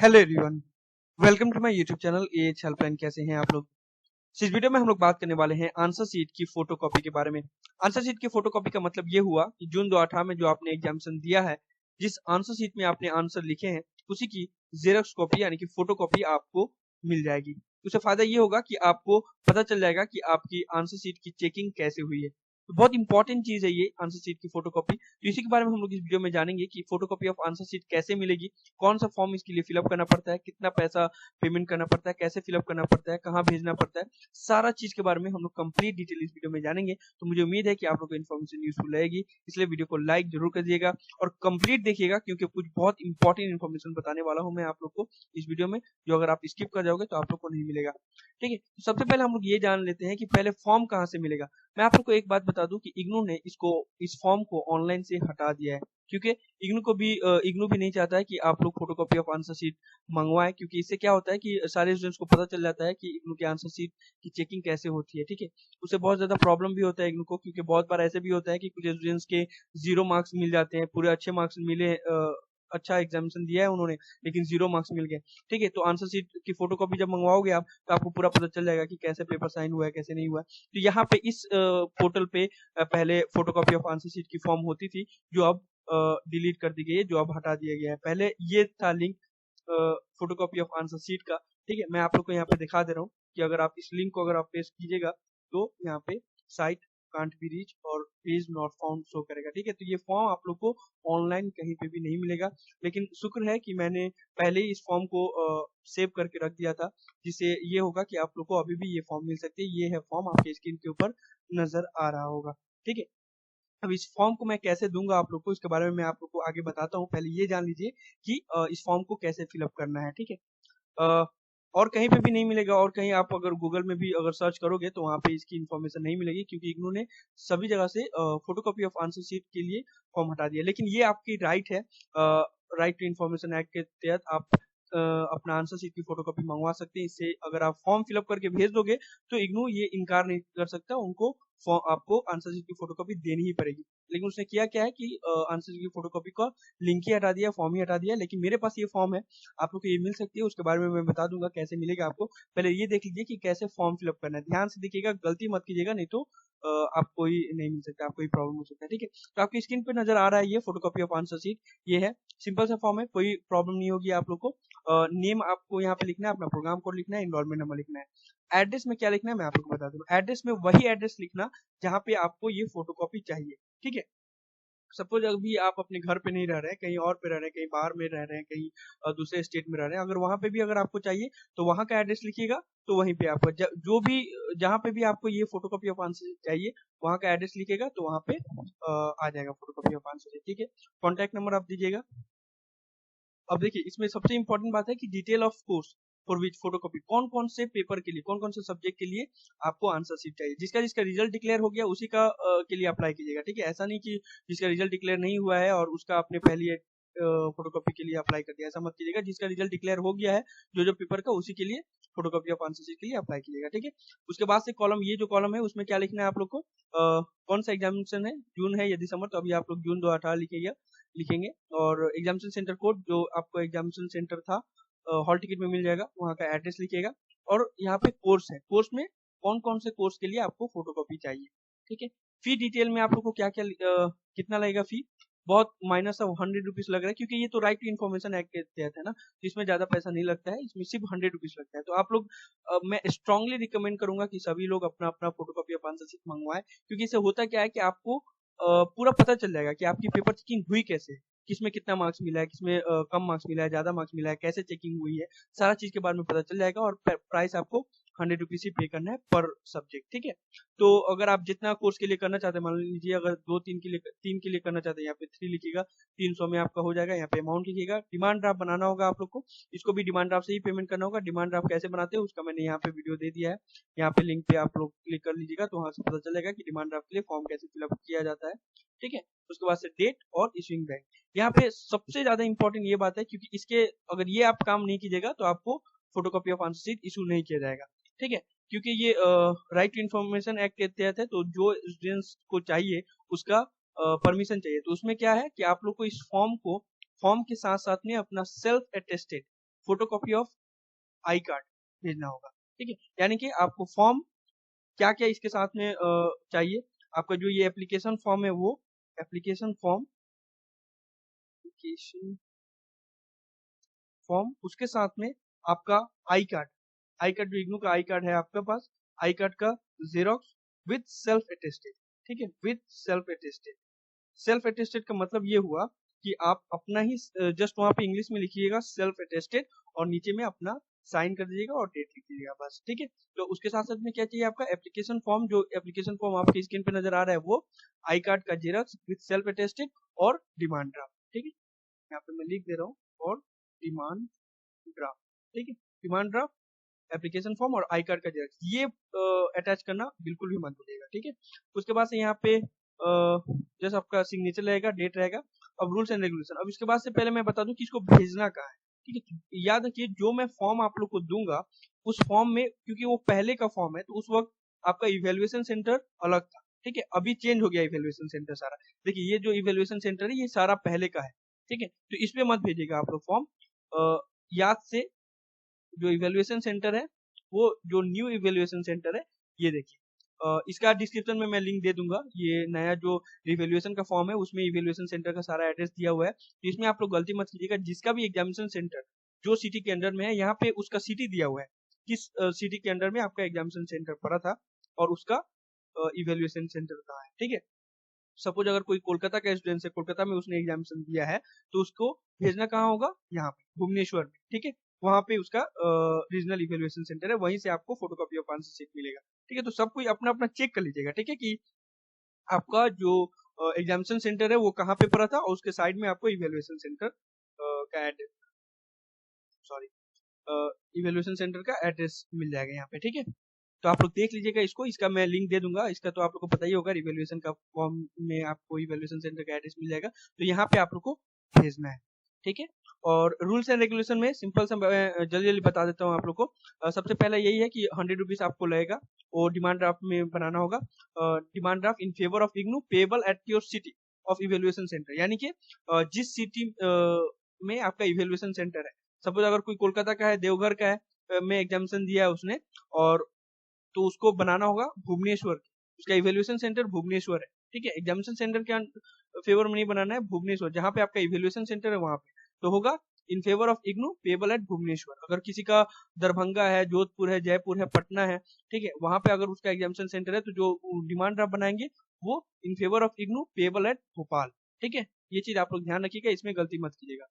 Hello everyone, welcome to my YouTube channel AH helpline. कैसे हैं आप लोग? इस वीडियो में हम लोग बात करने वाले हैं आंसर शीट की फोटोकॉपी के बारे में। आंसर शीट की फोटोकॉपी का मतलब ये हुआ कि जून 2018 में जो आपने एग्जामिनेशन दिया है, जिस आंसर शीट में आपने आंसर लिखे हैं, उसी की जेरॉक्स कॉपी यानी कि फोटोकॉपी आपको मिल जाएगी। उससे फायदा ये होगा कि आपको पता चल जाएगा कि आपकी आंसर शीट की चेकिंग कैसे हुई है। तो बहुत इंपॉर्टेंट चीज है ये आंसर शीट की फोटोकॉपी। तो इसी के बारे में हम लोग इस वीडियो में जानेंगे कि फोटोकॉपी ऑफ आंसर शीट कैसे मिलेगी, कौन सा फॉर्म इसके लिए फिलअप करना पड़ता है, कितना पैसा पेमेंट करना पड़ता है, कैसे फिलअप करना पड़ता है, कहाँ भेजना पड़ता है, सारा चीज के बारे में हम लोग कंप्लीट डिटेल इस वीडियो में जानेंगे। तो मुझे उम्मीद है कि आप लोग को इन्फॉर्मेशन यूजफुल रहेगी, इसलिए वीडियो को लाइक जरूर कर दिएगा और कंप्लीट देखिएगा, क्योंकि कुछ बहुत इंपॉर्टेंट इन्फॉर्मेशन बताने वाला हूं मैं आप लोग को इस वीडियो में, जो अगर आप स्किप कर जाओगे तो आप लोग को नहीं मिलेगा। ठीक है, तो सबसे पहले हम लोग ये जान लेते हैं कि पहले फॉर्म कहाँ से मिलेगा। मैं आप लोग को एक बात बता दूं कि इग्नू ने इस फॉर्म को ऑनलाइन से हटा दिया है, क्योंकि इग्नू भी नहीं चाहता है कि आप लोग फोटोकॉपी ऑफ आंसर शीट मंगवाएं, क्योंकि इससे क्या होता है कि सारे स्टूडेंट्स को पता चल जाता है कि इग्नू की आंसर शीट की चेकिंग कैसे होती है। ठीक है, उससे बहुत ज्यादा प्रॉब्लम भी होता है इग्नू को, क्योंकि बहुत बार ऐसे भी होता है कि कुछ स्टूडेंट्स के 0 मार्क्स मिल जाते हैं, पूरे अच्छे मार्क्स मिले, अच्छा एग्जामिनेशन दिया है उन्होंने, लेकिन 0 मार्क्स मिल गए। ठीक है, तो आंसर शीट की फोटोकॉपी जब मंगवाओगे आप, तो आपको पूरा पता चल जाएगा कि कैसे पेपर साइन हुआ है, कैसे नहीं हुआ है। तो यहाँ पे इस पोर्टल पे पहले फोटोकॉपी ऑफ आंसर शीट की फॉर्म होती थी, जो अब डिलीट कर दी गई है, जो अब हटा दिया गया है। पहले ये था link photocopy of answer sheet का। ठीक है, मैं आप लोग को यहाँ पे दिखा दे रहा हूँ कि अगर आप इस लिंक को अगर आप पेस्ट कीजिएगा, तो यहाँ पे साइट कांट बी रीच और पेज नॉट फाउंड शो करेगा। ठीक है, तो ये फॉर्म आप लोग को ऑनलाइन कहीं पे भी नहीं मिलेगा, लेकिन शुक्र है कि मैंने पहले ही इस फॉर्म को सेव करके रख दिया था, जिससे ये होगा कि आप लोग को अभी भी ये फॉर्म मिल सकती है। ये है फॉर्म, आपके स्क्रीन के ऊपर नजर आ रहा होगा। ठीक है, अब इस फॉर्म को मैं कैसे दूंगा आप लोग को, इसके बारे में मैं आप लोग को आगे बताता हूँ। पहले ये जान लीजिए कि इस फॉर्म को कैसे फिलअप करना है। ठीक है, अ, और कहीं पे भी नहीं मिलेगा, और कहीं आप अगर गूगल में भी अगर सर्च करोगे तो वहाँ पे इसकी इन्फॉर्मेशन नहीं मिलेगी, क्योंकि इग्नू ने सभी जगह से फोटोकॉपी ऑफ आंसर शीट के लिए फॉर्म हटा दिया। लेकिन ये आपकी राइट है, राइट टू इन्फॉर्मेशन एक्ट के तहत आप अपना आंसर शीट की फोटोकॉपी मंगवा सकते हैं। इससे अगर आप फॉर्म फिलअप करके भेज दोगे तो इग्नू ये इनकार नहीं कर सकता, उनको आपको आंसर शीट की फोटोकॉपी देनी ही पड़ेगी। लेकिन उसने किया क्या है कि आंसर शीट की फोटोकॉपी का लिंक ही हटा दिया, फॉर्म ही हटा दिया। लेकिन मेरे पास ये फॉर्म है, आप लोग को ये मिल सकती है, उसके बारे में मैं बता दूंगा कैसे मिलेगा आपको। पहले ये देख लीजिए कि कैसे फॉर्म फिलअप करना है, ध्यान से देखिएगा, गलती मत कीजिएगा, नहीं तो आपको ही नहीं मिल सकता, आपको ही प्रॉब्लम हो सकता है। ठीक है, तो आपकी स्क्रीन पे नजर आ रहा है ये फोटोकॉपी ऑफ आंसर शीट, ये है। सिंपल सा फॉर्म है, कोई प्रॉब्लम नहीं होगी आप लोग को। नेम आपको यहाँ पे लिखना है, अपना प्रोग्राम कोड लिखना है, इनरोलमेंट नंबर लिखना है। एड्रेस में क्या लिखना है मैं आप लोग को बता दूं, एड्रेस में वही एड्रेस लिखना जहाँ पे आपको ये फोटोकॉपी चाहिए। ठीक है, सपोज अभी आप अपने घर पे नहीं रह रहे हैं, कहीं और पे रह रहे हैं, कहीं बाहर में रह रहे हैं, कहीं दूसरे स्टेट में रह रहे हैं, अगर वहां पे भी अगर आपको चाहिए तो वहां का एड्रेस लिखिएगा। तो वहीं पे आपको जो भी जहाँ पे भी आपको ये फोटोकॉपी ऑफ आंसर चाहिए, वहां का एड्रेस लिखिएगा, तो वहां पे आ जाएगा फोटोकॉपी ऑफ आंसर। ठीक है, कॉन्टैक्ट नंबर आप दीजिएगा। अब देखिए, इसमें सबसे इंपॉर्टेंट बात है कि detail of course for which photocopy, कौन कौन से पेपर के लिए, कौन कौन से सब्जेक्ट के लिए आपको आंसर शीट चाहिए। जिसका जिसका रिजल्ट डिक्लेयर हो गया उसी का के लिए अप्लाई कीजिएगा। ठीक है, ऐसा नहीं कि जिसका रिजल्ट डिक्लेयर नहीं हुआ है और उसका आपने पहले फोटोकॉपी के लिए अप्लाई कर दिया, ऐसा मत कीजिएगा। जिसका रिजल्ट डिक्लेयर हो गया है जो जो पेपर का, उसी के लिए फोटोकॉपी ऑफ आंसर शीट के लिए अप्लाई कीजिएगा। ठीक है, उसके बाद से कॉलम, ये जो कॉलम है उसमें क्या लिखना है आप लोग को, कौन सा एग्जामिनेशन है, जून है या दिसंबर, तो अभी आप लोग जून 2018 लिखेंगे। और एग्जामिनेशन सेंटर कोड जो आपको एग्जामिनेशन सेंटर था हॉल टिकट में मिल जाएगा, वहाँ का एड्रेस लिखिएगा। और यहाँ पे कोर्स है, कोर्स में कौन कौन से कोर्स के लिए आपको फोटोकॉपी चाहिए। ठीक है, फी डिटेल में आप लोग को क्या क्या कितना लगेगा फी, बहुत माइनस ऑफ 100 रुपीज लग रहा है, क्योंकि ये तो राइट टू इन्फॉर्मेशन एक्ट के तहत है ना, तो इसमें ज्यादा पैसा नहीं लगता है, इसमें सिर्फ 100 रुपीज लगता है। तो आप लोग मैं स्ट्रांगली रिकमेंड करूंगा कि सभी लोग अपना अपना फोटोकॉपी ऑफ आंसर शीट मंगवाएं, क्योंकि इससे होता क्या है कि आपको पूरा पता चल जाएगा कि आपकी पेपर चेकिंग हुई कैसे, किसमें कितना मार्क्स मिला है, किसमें कम मार्क्स मिला है, ज्यादा मार्क्स मिला है, कैसे चेकिंग हुई है, सारा चीज के बारे में पता चल जाएगा। और प्राइस आपको 100 रुपीज ही पे करना है पर सब्जेक्ट। ठीक है, तो अगर आप जितना कोर्स के लिए करना चाहते हैं, मान लीजिए अगर दो तीन के लिए करना चाहते हैं, यहाँ पे 3 लिखिएगा, 300 में आपका हो जाएगा। यहाँ पे अमाउंट लिखिएगा, डिमांड ड्राफ्ट बनाना होगा आप लोग को, इसको भी डिमांड ड्राफ्ट से ही पेमेंट करना होगा। डिमांड ड्राफ्ट कैसे बनाते हैं उसका मैंने यहाँ पे वीडियो दे दिया है, यहाँ पे लिंक पे आप लोग क्लिक कर लीजिएगा, तो वहां से पता चलेगा कि डिमांड ड्राफ्ट के लिए फॉर्म कैसे फिलअप किया जाता है। ठीक है, उसके बाद से डेट और इशूइंग बैंक। यहाँ पे सबसे ज्यादा इंपॉर्टेंट ये बात है, क्योंकि इसके अगर ये आप काम नहीं कीजिएगा तो आपको photocopy of answer sheet issue नहीं किया जाएगा। ठीक है, क्योंकि ये राइट टू इन्फॉर्मेशन एक्ट के तहत है, तो जो स्टूडेंट्स को चाहिए उसका परमिशन चाहिए। तो उसमें क्या है कि आप लोग को इस फॉर्म के साथ साथ में अपना self attested photocopy of I card भेजना होगा। ठीक है, यानी कि आपको फॉर्म क्या क्या इसके साथ में चाहिए। आपका जो ये एप्लीकेशन फॉर्म है वो एप्लीकेशन फॉर्म एप्लीकेशन फॉर्म, उसके साथ में आपका आई कार्ड, आई कार्ड जो इग्नू का आई कार्ड है आपके पास, आई कार्ड का जेरोक्स विद सेल्फ अटेस्टेड। ठीक है, with self attested. Self attested का मतलब ये हुआ कि आप अपना ही जस्ट वहां पे इंग्लिश में लिखिएगा सेल्फ अटेस्टेड और नीचे में अपना साइन कर दीजिएगा और डेट लिख दीजिएगा बस। ठीक है, तो उसके साथ साथ में क्या चाहिए आपका एप्लीकेशन फॉर्म, जो एप्लीकेशन फॉर्म आपकी स्क्रीन पे नजर आ रहा है वो आई कार्ड का जेरॉक्स विद सेल्फ अटेस्टेड और डिमांड ड्राफ्ट। ठीक है, यहाँ पे मैं लिख दे रहा हूँ और डिमांड ड्राफ्ट। ठीक है, डिमांड ड्राफ्ट, एप्लीकेशन फॉर्म और आई कार्ड का जेरॉक्स, ये अटैच करना बिल्कुल भी मत भूलिएगा। ठीक है, उसके बाद से यहाँ पे जैसे आपका सिग्नेचर रहेगा, डेट रहेगा। अब रूल्स एंड रेगुलेशन, अब इसके बाद से पहले मैं बता दूं कि इसको भेजना कहाँ है। ठीक है, याद रखिए जो मैं फॉर्म आप लोग को दूंगा उस फॉर्म में, क्योंकि वो पहले का फॉर्म है तो उस वक्त आपका इवेल्युएशन सेंटर अलग था। ठीक है, अभी चेंज हो गया इवेल्युएशन सेंटर सारा। देखिए ये जो इवेल्युएशन सेंटर है ये सारा पहले का है। ठीक है, तो इस पे मत भेजिएगा आप लोग फॉर्म। याद से जो इवेल्युएशन सेंटर है वो जो न्यू इवेल्युएशन सेंटर है ये देखिए, इसका डिस्क्रिप्शन में मैं लिंक दे दूंगा। ये नया जो इवेल्युएशन का फॉर्म है उसमें इवेल्युएशन सेंटर का सारा एड्रेस दिया हुआ है, तो इसमें आप लोग गलती मत कीजिएगा। जिसका भी एग्जामिनेशन सेंटर जो सिटी के अंडर में है यहाँ पे उसका सिटी दिया हुआ है, किस सिटी के अंडर में आपका एग्जामिनेशन सेंटर पड़ा था और उसका इवेल्युएशन सेंटर कहाँ है। ठीक है, सपोज अगर कोई कोलकाता का स्टूडेंट है, कोलकाता में उसने एग्जामिनेशन दिया है तो उसको भेजना कहाँ होगा, यहाँ पे भुवनेश्वर में। ठीक है, वहां पे उसका रीजनल इवेल्युएशन सेंटर है, वहीं से आपको फोटोकॉपी ऑफ आंसर शीट मिलेगा। ठीक है, तो सब कोई अपना अपना चेक कर लीजिएगा। ठीक है, कि आपका जो एग्जामिनेशन सेंटर है वो कहाँ पे पड़ा था और उसके साइड में आपको इवेल्युएशन सेंटर का एड्रेस, सॉरी, इवेल्युएशन सेंटर का एड्रेस मिल जाएगा यहाँ पे। ठीक है, तो आप लोग देख लीजिएगा इसको, इसका मैं लिंक दे दूंगा। इसका तो आप लोग को पता ही होगा, इवेल्युएशन का फॉर्म में आपको इवेल्युएशन सेंटर का एड्रेस मिल जाएगा, तो यहाँ पे आप लोग को भेजना है। ठीक है, और रूल्स एंड रेगुलेशन में सिंपल सा जल्दी जल्दी बता देता हूँ आप लोग को। सबसे पहले यही है कि 100 रुपीज आपको लगेगा और डिमांड ड्राफ्ट में बनाना होगा। Demand draft in favour of IGNOU payable at your city of evaluation centre, यानी कि जिस सिटी में आपका इवेल्युएशन सेंटर है। सपोज अगर कोई कोलकाता का है, देवघर का है, में एग्जामिनेशन दिया है उसने, और तो उसको बनाना होगा भुवनेश्वर, उसका इवेल्युएशन सेंटर भुवनेश्वर है। ठीक है, एग्जामिनेशन सेंटर के फेवर में नहीं बनाना है, भुवनेश्वर जहां पे आपका इवेल्युएशन सेंटर है वहां पे तो होगा in favour of IGNOU payable at Bhubaneswar. अगर किसी का दरभंगा है, जोधपुर है, जयपुर है, पटना है, ठीक है, वहां पे अगर उसका एग्जामिनेशन सेंटर है तो जो डिमांड ड्राफ्ट बनाएंगे वो इन favour of IGNOU payable eight Bhopal. ठीक है, ये चीज आप लोग ध्यान रखिएगा, इसमें गलती मत कीजिएगा।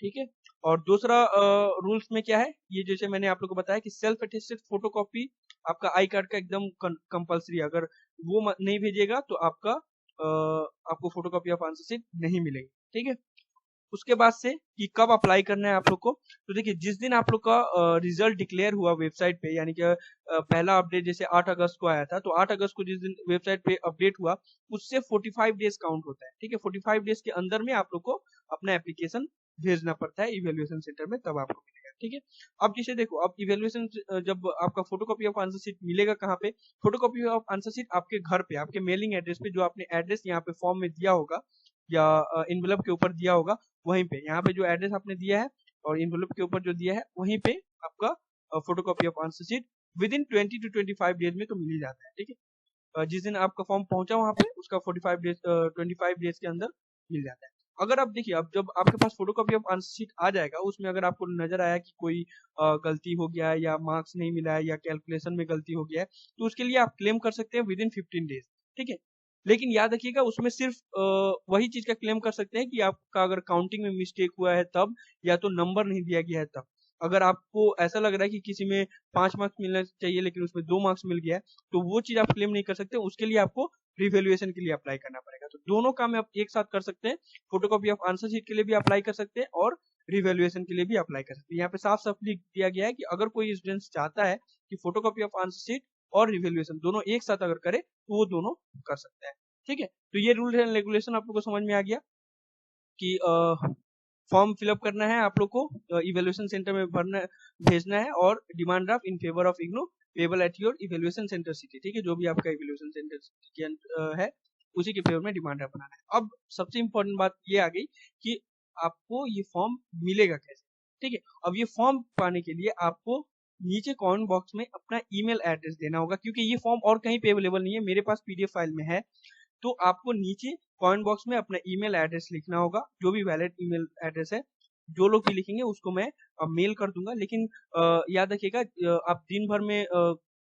ठीक है, और दूसरा रूल्स में क्या है, ये जैसे मैंने आप लोग को बताया कि सेल्फ अटेस्टेड फोटोकॉपी आपका आई कार्ड का एकदम कंपलसरी, अगर वो नहीं भेजिएगा तो आपका आपको फोटोकॉपी ऑफ आंसर शीट नहीं मिलेगी। ठीक है, उसके बाद से कि कब अप्लाई करना है आप लोग को, तो देखिए जिस दिन आप लोग का रिजल्ट डिक्लेयर हुआ वेबसाइट पे, यानी कि पहला अपडेट जैसे 8 अगस्त को आया था, तो 8 अगस्त को जिस दिन वेबसाइट पे अपडेट हुआ उससे 45 डेज काउंट होता है। ठीक है, 45 डेज के अंदर में आप लोग को अपना एप्लीकेशन भेजना पड़ता है इवेल्युएशन सेंटर में, तब आपको मिलेगा। ठीक है, अब जैसे देखो, अब इवेल्युएशन जब आपका फोटोकॉपी ऑफ आंसर शीट मिलेगा कहाँ पे, फोटोकॉपी ऑफ आंसर शीट आपके घर पे, आपके मेलिंग एड्रेस पे, जो आपने एड्रेस यहाँ पे फॉर्म में दिया होगा या इनवेलप के ऊपर दिया होगा, वहीं पे यहाँ पे जो एड्रेस आपने दिया है और इनवेलप के ऊपर जो दिया है वहीं पे आपका photocopy of answer sheet with in 20 to 25 days में तो मिल ही जाता है। ठीक है, जिस दिन आपका फॉर्म पहुंचा वहां पे उसका 25 डेज के अंदर मिल जाता है। अगर आप देखिए, अब जब आपके पास फोटोकॉपी ऑफ आंसर शीट आ जाएगा, उसमें अगर आपको नजर आया कि कोई गलती हो गया है या मार्क्स नहीं मिला है या कैलकुलेशन में गलती हो गया है, तो उसके लिए आप क्लेम कर सकते हैं विद इन 15 डेज। ठीक है, लेकिन याद रखिएगा उसमें सिर्फ वही चीज का क्लेम कर सकते हैं कि आपका अगर काउंटिंग में मिस्टेक हुआ है तब, या तो नंबर नहीं दिया गया है तब। अगर आपको ऐसा लग रहा है कि किसी में 5 मार्क्स मिलना चाहिए लेकिन उसमें 2 मार्क्स मिल गया है, तो वो चीज आप क्लेम नहीं कर सकते, उसके लिए आपको रिवेल्युएशन के लिए अप्लाई करना पड़ेगा। तो दोनों काम आप एक साथ कर सकते हैं, फोटोकॉपी ऑफ आंसर शीट के लिए भी अप्लाई कर सकते हैं और रिवेल्युएशन के लिए भी अप्लाई कर सकते हैं। यहाँ पे साफ साफ लिख दिया गया है कि अगर कोई स्टूडेंट चाहता है कि फोटोकॉपी ऑफ आंसर शीट और रिवेल्युएशन दोनों एक साथ अगर करे तो वो दोनों कर सकते हैं। ठीक है, तो ये रूल एंड रेगुलेशन आप लोग को समझ में आ गया कि फॉर्म फिलअप करना है आप लोग को, इवेल्युएशन सेंटर में भरना भेजना है, और demand draft in favour of IGNOU payable at your evaluation centre city. ठीक है, जो भी आपका इवेल्युएशन सेंटर सिटी है उसी के फेवर में डिमांड ड्राफ्ट बनाना है। अब सबसे इंपॉर्टेंट बात ये आ गई कि आपको ये फॉर्म मिलेगा कैसे। ठीक है। अब ये फॉर्म पाने के लिए आपको नीचे कमेंट बॉक्स में अपना ईमेल एड्रेस देना होगा, क्योंकि ये फॉर्म और कहीं पे अवेलेबल नहीं है, मेरे पास पीडीएफ फाइल में है। तो आपको नीचे कमेंट बॉक्स में अपना ईमेल एड्रेस लिखना होगा, जो भी वैलिड ईमेल एड्रेस है। जो लोग भी लिखेंगे उसको मैं मेल कर दूंगा, लेकिन याद रखिएगा आप दिन भर में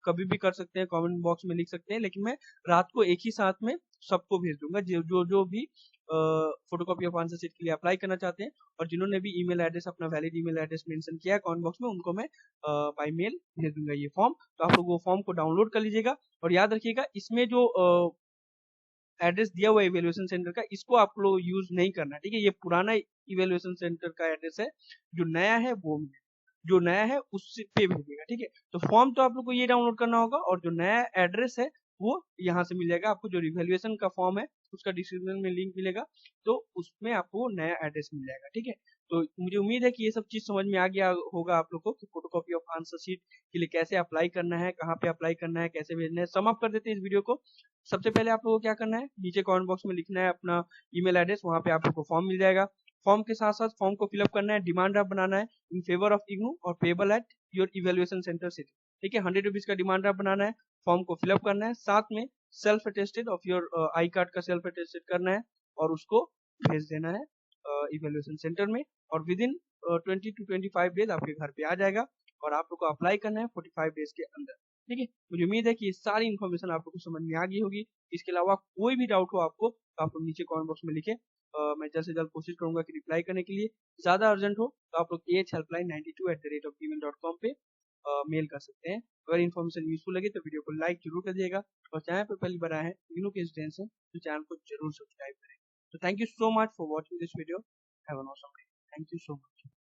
कभी भी कर सकते हैं, कमेंट बॉक्स में लिख सकते हैं, लेकिन मैं रात को एक ही साथ में सबको भेज दूंगा जो जो जो भी फोटोकॉपी ऑफ आंसर शीट के लिए अप्लाई करना चाहते हैं, और जिन्होंने भी ईमेल एड्रेस अपना वैलिड ईमेल एड्रेस मेंशन किया है कमेंट बॉक्स में, उनको मैं बाय मेल भेज दूंगा ये फॉर्म। तो आप लोग वो फॉर्म को डाउनलोड कर लीजिएगा, और याद रखिएगा इसमें जो एड्रेस दिया हुआ है इवेल्युएशन सेंटर का, इसको आप लोग यूज नहीं करना, ठीक है। ये पुराना इवेल्युएशन सेंटर का एड्रेस है, जो नया है वो जो नया है उससे पे भेजिएगा, ठीक है। तो फॉर्म तो आप लोग को ये डाउनलोड करना होगा, और जो नया एड्रेस है वो यहाँ से मिल जाएगा आपको। जो इवेल्युएशन का फॉर्म है उसका डिस्क्रिप्शन में लिंक मिलेगा, तो उसमें आपको नया एड्रेस मिल जाएगा, ठीक है। तो मुझे उम्मीद है कि ये सब चीज समझ में आ गया होगा आप लोग को कि फोटोकॉपी ऑफ आंसर शीट के लिए कैसे अप्लाई करना है, कहाँ पे अप्लाई करना है, कैसे भेजना है। सम अप कर देते हैं इस वीडियो को। सबसे पहले आप लोगों को क्या करना है, नीचे कमेंट बॉक्स में लिखना है अपना ईमेल एड्रेस, वहाँ पे आप लोग को फॉर्म मिल जाएगा। फॉर्म के साथ साथ फॉर्म को फिलअप करना है, डिमांड ड्राफ्ट बनाना है इन फेवर ऑफ इग्नू और payable at your evaluation centre city, ठीक है। 100 रुपीज का डिमांड ड्राफ्ट बनाना है, फॉर्म को फिलअप करना है, साथ में self attested of your I card का सेल्फ अटेस्टेड करना है, और उसको भेज देना है इवेल्युएशन सेंटर में, और विद इन 20 to 25 डेज आपके घर पे आ जाएगा, और आप लोग को अप्लाई करना है 45 डेज के अंदर, ठीक है। मुझे उम्मीद है कि ये सारी इन्फॉर्मेशन आप लोग को समझ में आ गई होगी। इसके अलावा कोई भी डाउट हो आपको तो आप लोग नीचे कमेंट बॉक्स में लिखें, मैं जल्द से जल्द कोशिश करूंगा कि रिप्लाई करने के लिए। ज़्यादा अर्जेंट हो तो आप लोग ahhelpline92@gmail.com पे मेल कर सकते हैं। अगर इन्फॉर्मेशन यूजफुल लगे तो वीडियो को लाइक जरूर कर दिएगा, और चैनल पर पहली बार आए हैं इग्नू के स्टूडेंट्स हैं तो चैनल को जरूर सब्सक्राइब करें। तो thank you so much for watching this video. Have an awesome day. Thank you so much.